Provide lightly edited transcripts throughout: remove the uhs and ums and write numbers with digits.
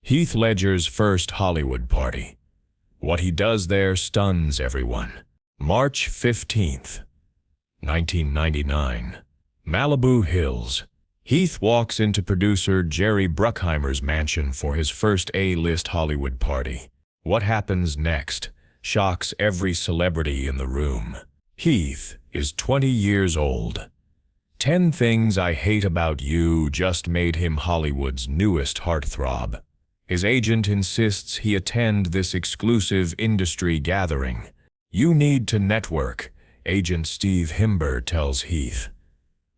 Heath Ledger's first Hollywood party. What he does there stuns everyone. March 15th, 1999. Malibu Hills. Heath walks into producer Jerry Bruckheimer's mansion for his first A-list Hollywood party. What happens next shocks every celebrity in the room. Heath is 20 years old. 10 Things I Hate About You just made him Hollywood's newest heartthrob. His agent insists he attend this exclusive industry gathering. "You need to network," agent Steve Himber tells Heath.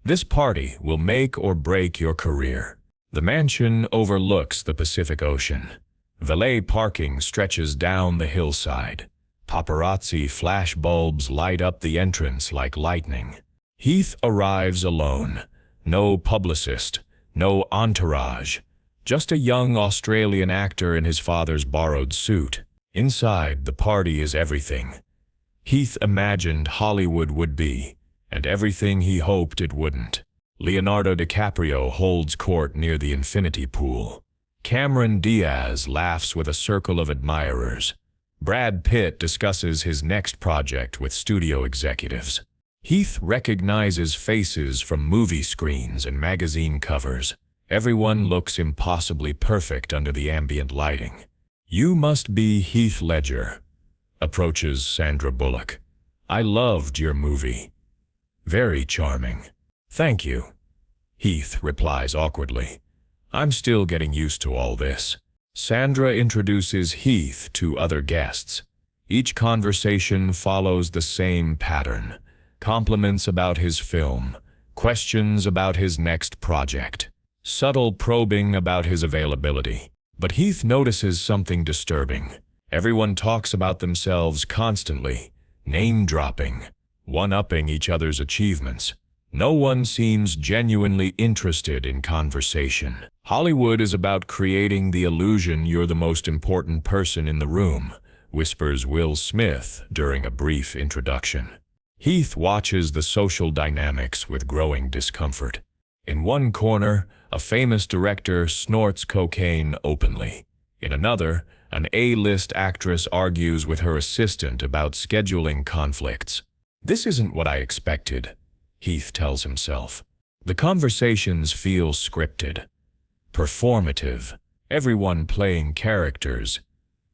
"This party will make or break your career." The mansion overlooks the Pacific Ocean. Valet parking stretches down the hillside. Paparazzi flash bulbs light up the entrance like lightning. Heath arrives alone. No publicist, no entourage. Just a young Australian actor in his father's borrowed suit. Inside, the party is everything Heath imagined Hollywood would be, and everything he hoped it wouldn't. Leonardo DiCaprio holds court near the infinity pool. Cameron Diaz laughs with a circle of admirers. Brad Pitt discusses his next project with studio executives. Heath recognizes faces from movie screens and magazine covers. Everyone looks impossibly perfect under the ambient lighting. "You must be Heath Ledger," approaches Sandra Bullock. "I loved your movie. Very charming." "Thank you," Heath replies awkwardly. "I'm still getting used to all this." Sandra introduces Heath to other guests. Each conversation follows the same pattern. Compliments about his film, questions about his next project, subtle probing about his availability. But Heath notices something disturbing. Everyone talks about themselves constantly, name-dropping, one-upping each other's achievements. No one seems genuinely interested in conversation. "Hollywood is about creating the illusion you're the most important person in the room," whispers Will Smith during a brief introduction. Heath watches the social dynamics with growing discomfort. In one corner, a famous director snorts cocaine openly. In another, an A-list actress argues with her assistant about scheduling conflicts. "This isn't what I expected," Heath tells himself. The conversations feel scripted, performative, everyone playing characters.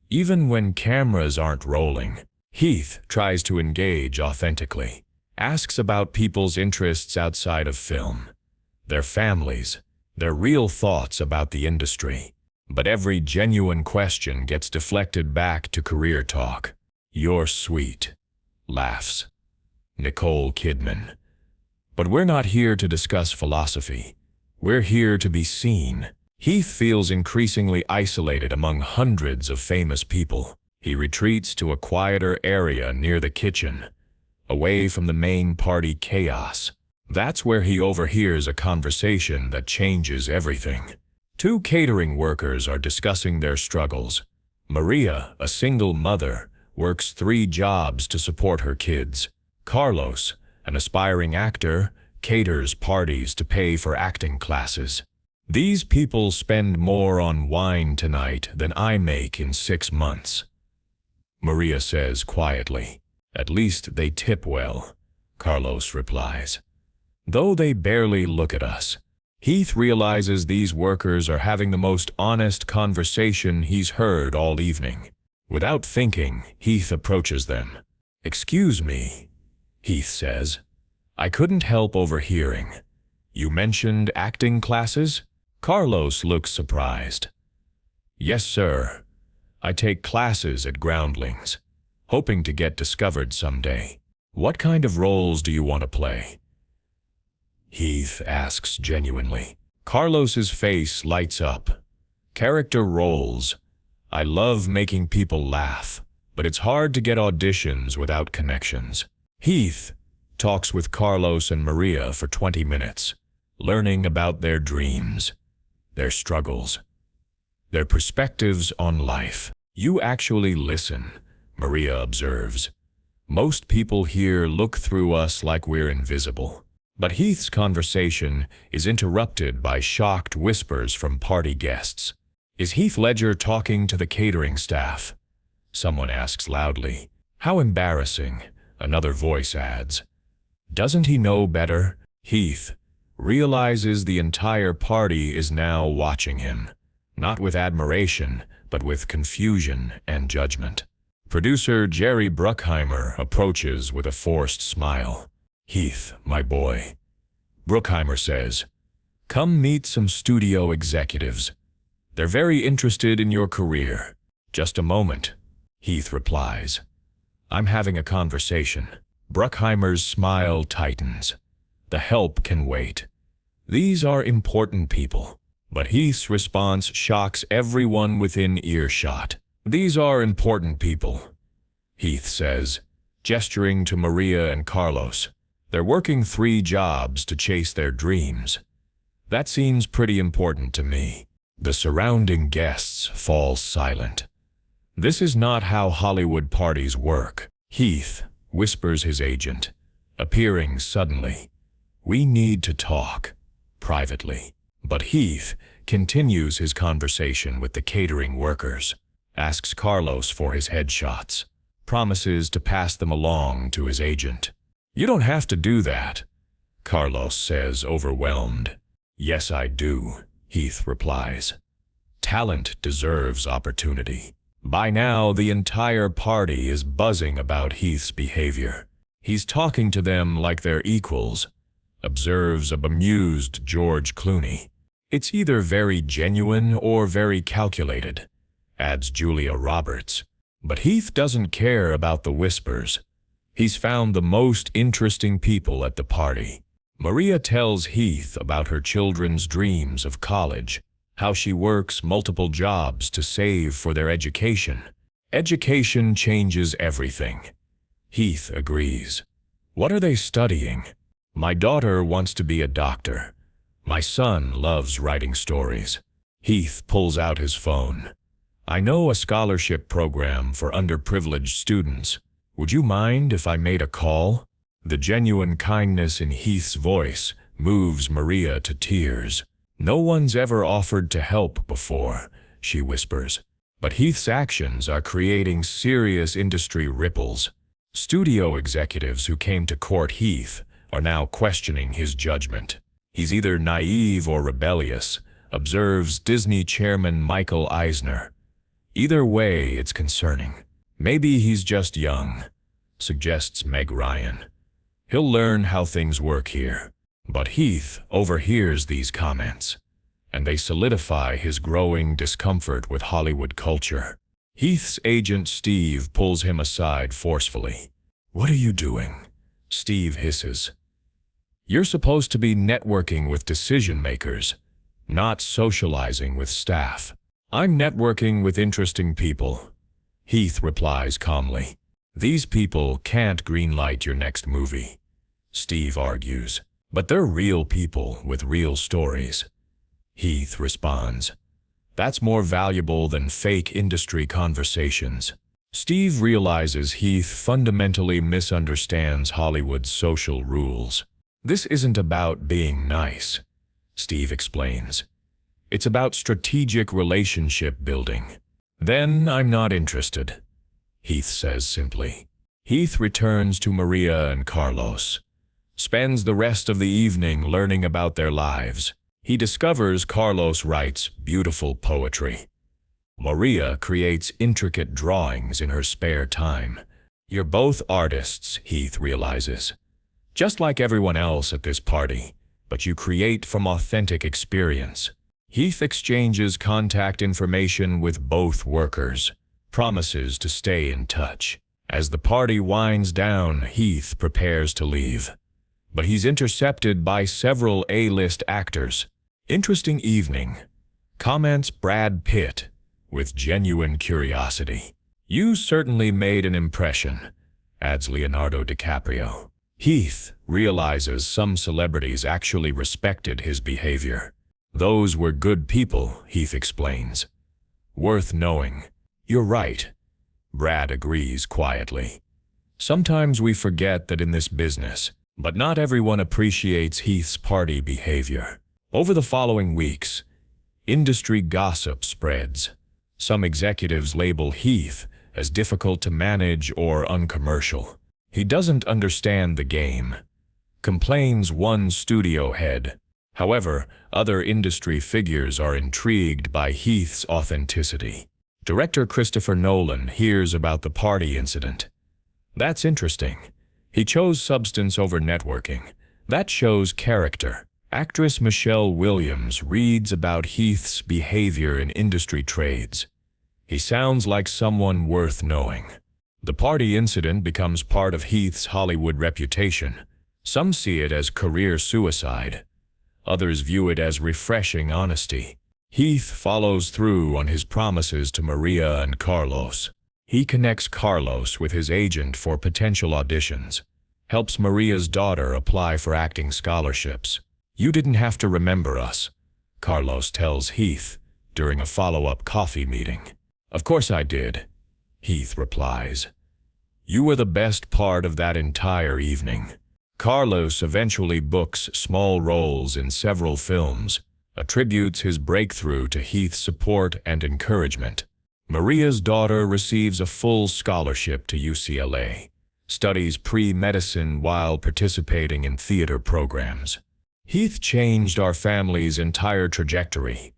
Even when cameras aren't rolling, Heath tries to engage authentically, asks about people's interests outside of film, their families, their real thoughts about the industry. But every genuine question gets deflected back to career talk. "You're sweet," laughs Nicole Kidman. "But we're not here to discuss philosophy. We're here to be seen." Heath feels increasingly isolated among hundreds of famous people. He retreats to a quieter area near the kitchen, away from the main party chaos. That's where he overhears a conversation that changes everything. Two catering workers are discussing their struggles. Maria, a single mother, works 3 jobs to support her kids. Carlos, an aspiring actor, caters parties to pay for acting classes. "These people spend more on wine tonight than I make in 6 months," Maria says quietly. "At least they tip well," Carlos replies. "Though they barely look at us." Heath realizes these workers are having the most honest conversation he's heard all evening. Without thinking, Heath approaches them. "Excuse me," Heath says. "I couldn't help overhearing. You mentioned acting classes?" Carlos looks surprised. "Yes, sir. I take classes at Groundlings, hoping to get discovered someday." "What kind of roles do you want to play?" Heath asks genuinely. Carlos's face lights up. "Character roles. I love making people laugh, but it's hard to get auditions without connections." Heath talks with Carlos and Maria for 20 minutes, learning about their dreams, their struggles, their perspectives on life. "You actually listen," Maria observes. "Most people here look through us like we're invisible." But Heath's conversation is interrupted by shocked whispers from party guests. Is Heath Ledger talking to the catering staff? Someone asks loudly. How embarrassing, another voice adds. Doesn't he know better? Heath realizes the entire party is now watching him, not with admiration, but with confusion and judgment. Producer Jerry Bruckheimer approaches with a forced smile. Heath, my boy. Bruckheimer says, come meet some studio executives. They're very interested in your career. Just a moment, Heath replies. I'm having a conversation. Bruckheimer's smile tightens. The help can wait. These are important people. But Heath's response shocks everyone within earshot. These are important people, Heath says, gesturing to Maria and Carlos. They're working 3 jobs to chase their dreams. That seems pretty important to me. The surrounding guests fall silent. This is not how Hollywood parties work, Heath whispers his agent, appearing suddenly. We need to talk, privately. But Heath continues his conversation with the catering workers, asks Carlos for his headshots, promises to pass them along to his agent. You don't have to do that, Carlos says, overwhelmed. Yes, I do, Heath replies. Talent deserves opportunity. By now, the entire party is buzzing about Heath's behavior. He's talking to them like they're equals, observes a bemused George Clooney. It's either very genuine or very calculated, adds Julia Roberts. But Heath doesn't care about the whispers. He's found the most interesting people at the party. Maria tells Heath about her children's dreams of college, how she works multiple jobs to save for their education. Education changes everything. Heath agrees. What are they studying? My daughter wants to be a doctor. My son loves writing stories. Heath pulls out his phone. I know a scholarship program for underprivileged students. Would you mind if I made a call? The genuine kindness in Heath's voice moves Maria to tears. No one's ever offered to help before, she whispers. But Heath's actions are creating serious industry ripples. Studio executives who came to court Heath are now questioning his judgment. He's either naive or rebellious, observes Disney chairman Michael Eisner. Either way, it's concerning. Maybe he's just young, suggests Meg Ryan. He'll learn how things work here. But Heath overhears these comments, and they solidify his growing discomfort with Hollywood culture. Heath's agent Steve pulls him aside forcefully. What are you doing? Steve hisses. You're supposed to be networking with decision-makers, not socializing with staff. I'm networking with interesting people, Heath replies calmly. These people can't greenlight your next movie, Steve argues. But they're real people with real stories. Heath responds. That's more valuable than fake industry conversations. Steve realizes Heath fundamentally misunderstands Hollywood's social rules. This isn't about being nice, Steve explains. It's about strategic relationship building. Then I'm not interested, Heath says simply. Heath returns to Maria and Carlos, spends the rest of the evening learning about their lives. He discovers Carlos writes beautiful poetry. Maria creates intricate drawings in her spare time. You're both artists, Heath realizes. Just like everyone else at this party, but you create from authentic experience. Heath exchanges contact information with both workers, promises to stay in touch. As the party winds down, Heath prepares to leave. But he's intercepted by several A-list actors. Interesting evening, comments Brad Pitt with genuine curiosity. You certainly made an impression, adds Leonardo DiCaprio. Heath realizes some celebrities actually respected his behavior. Those were good people, Heath explains. Worth knowing. You're right, Brad agrees quietly. Sometimes we forget that in this business, but not everyone appreciates Heath's party behavior. Over the following weeks, Industry gossip spreads. Some executives label Heath as difficult to manage or uncommercial. He doesn't understand the game, complains one studio head. However, other industry figures are intrigued by Heath's authenticity. Director Christopher Nolan hears about the party incident. That's interesting. He chose substance over networking. That shows character. Actress Michelle Williams reads about Heath's behavior in industry trades. He sounds like someone worth knowing. The party incident becomes part of Heath's Hollywood reputation. Some see it as career suicide. Others view it as refreshing honesty. Heath follows through on his promises to Maria and Carlos. He connects Carlos with his agent for potential auditions, helps Maria's daughter apply for acting scholarships. "You didn't have to remember us," Carlos tells Heath during a follow-up coffee meeting. "Of course I did," Heath replies. "You were the best part of that entire evening." Carlos eventually books small roles in several films, attributes his breakthrough to Heath's support and encouragement. Maria's daughter receives a full scholarship to UCLA, studies pre-medicine while participating in theater programs. "Heath changed our family's entire trajectory."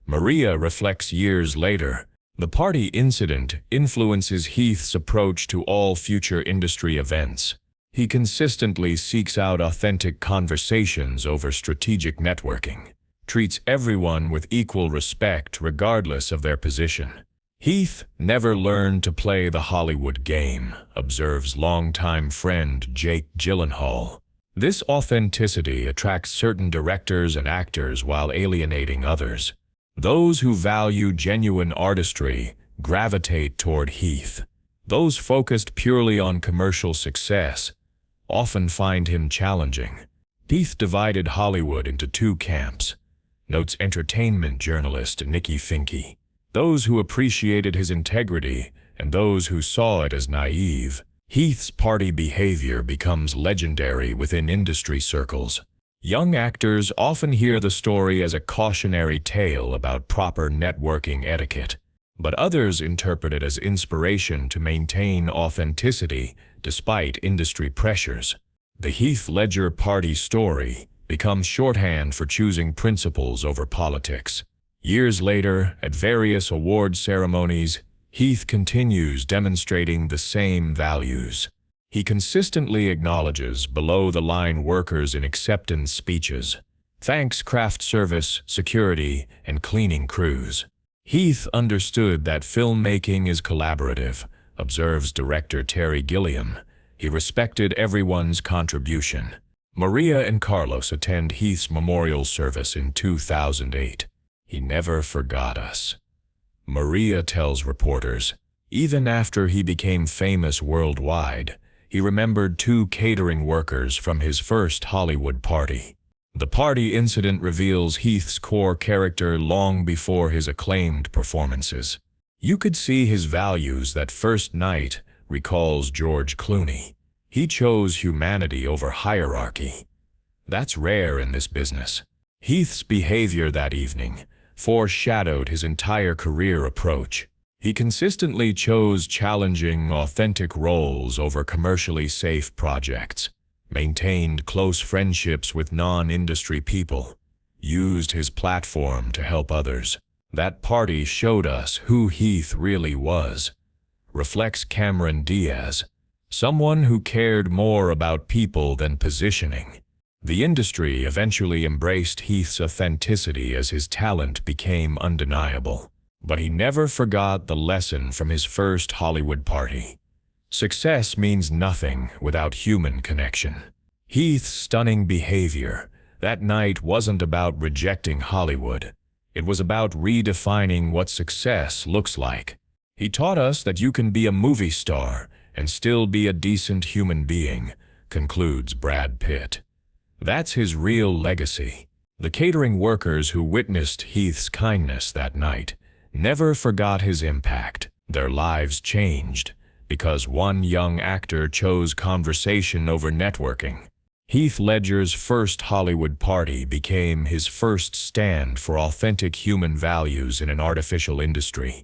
Maria reflects years later. The party incident influences Heath's approach to all future industry events. He consistently seeks out authentic conversations over strategic networking, treats everyone with equal respect regardless of their position. "Heath never learned to play the Hollywood game," observes longtime friend Jake Gyllenhaal. "This authenticity attracts certain directors and actors while alienating others. Those who value genuine artistry gravitate toward Heath. Those focused purely on commercial success often find him challenging." Heath divided Hollywood into two camps, notes entertainment journalist Nikki Finke. Those who appreciated his integrity and those who saw it as naive. Heath's party behavior becomes legendary within industry circles. Young actors often hear the story as a cautionary tale about proper networking etiquette, but others interpret it as inspiration to maintain authenticity despite industry pressures. The Heath Ledger party story becomes shorthand for choosing principles over politics. Years later, at various award ceremonies, Heath continues demonstrating the same values. He consistently acknowledges below-the-line workers in acceptance speeches, thanks craft service, security, and cleaning crews. Heath understood that filmmaking is collaborative, observes director Terry Gilliam. He respected everyone's contribution. Maria and Carlos attend Heath's memorial service in 2008. "He never forgot us," Maria tells reporters. Even after he became famous worldwide, he remembered two catering workers from his first Hollywood party. The party incident reveals Heath's core character long before his acclaimed performances. "You could see his values that first night," recalls George Clooney. "He chose humanity over hierarchy. That's rare in this business." Heath's behavior that evening foreshadowed his entire career approach. He consistently chose challenging, authentic roles over commercially safe projects, maintained close friendships with non-industry people, used his platform to help others. "That party showed us who Heath really was," reflects Cameron Diaz, someone who cared more about people than positioning. The industry eventually embraced Heath's authenticity as his talent became undeniable. But he never forgot the lesson from his first Hollywood party. Success means nothing without human connection. Heath's stunning behavior that night wasn't about rejecting Hollywood. It was about redefining what success looks like. He taught us that you can be a movie star and still be a decent human being, concludes Brad Pitt. That's his real legacy. The catering workers who witnessed Heath's kindness that night never forgot his impact. Their lives changed because one young actor chose conversation over networking. Heath Ledger's first Hollywood party became his first stand for authentic human values in an artificial industry.